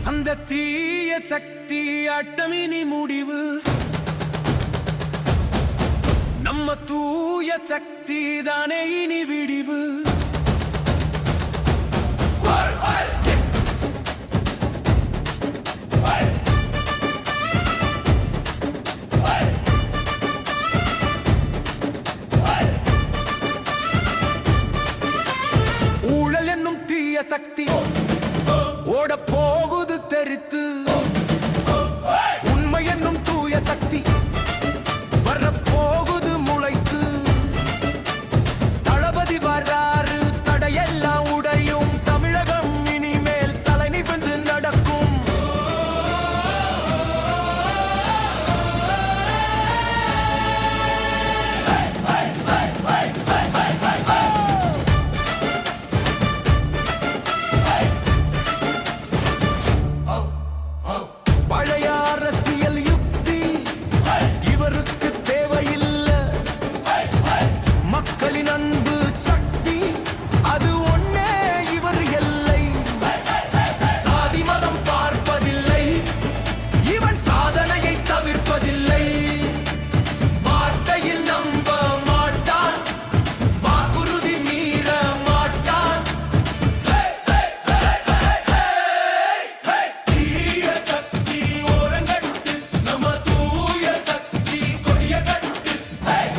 அந்த தீய சக்தி அட்டமினி முடிவு நம்ம தூய சக்தி தானே இனி விடிவு. ஊழல் என்னும் தீய சக்தி ஓட போகுது தெரித்து, உண்மை என்னும் தூய சக்தி வரப்போகுது முளைத்து. தளபதி வராறு, தடையெல்லாம் உடையும், தமிழகம் இனிமேல் தலை நிமிர்ந்து நடக்கும். பழைய அரசியல் யுக்தி இவருக்கு தேவையில்லை. மக்களின் அன்பு சக்தி அது ஒன்னே இவர் எல்லை. சாதி மதம் பார்ப்பதில்லை, இவன் சாதனையை தவிர்ப்பதில்லை. வார்த்தையில் நம்ப மாட்டான், வாக்குறுதி மீற மாட்டான். தீய சக்தி ஓரங்கட்டு, நம்ம தூய சக்தி கொடிய கட்டு.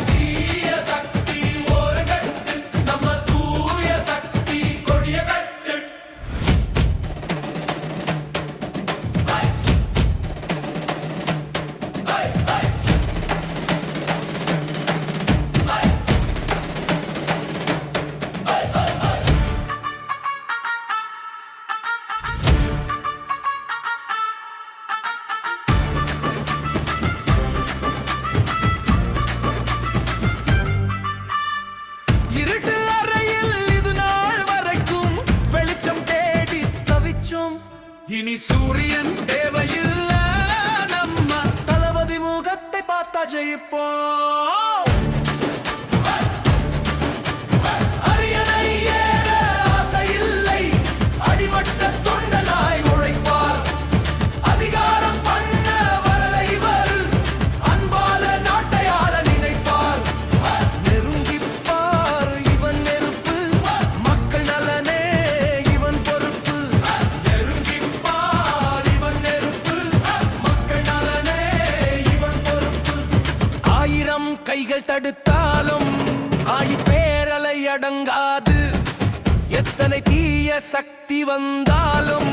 தீய சக்தி ஓரங்கட்டு, நம்ம தூய சக்தி கொடிய கட்டு. இருட்டு அறையில் இது நாள் வரைக்கும் வெளிச்சம் தேடி தவிச்சோம். இனி சூரியன் தேவையில்ல, நம்ம தளபதி முகத்தை பார்த்தா ஜெயிப்போம். அரியணை ஏற ஆசையில்லை, அடிமட்ட தொண்டனாய் உழைப்பார். அதிகாரம் பண்ண வரல இவர், அன்பால நாட்டை ஆள நினைப்பார். நெருங்கிப்பார் இவன் நெருப்பு, மக்கள் நலனே இவன் பொறுப்பு. நெருங்கிப்பார் இவன் நெருப்பு, மக்கள் நலனே இவன் பொறுப்பு. ஆயிரம் கைகள் தடுத்தாலும் பேரலை அடங்காது, எத்தனை தீய சக்தி வந்தாலும்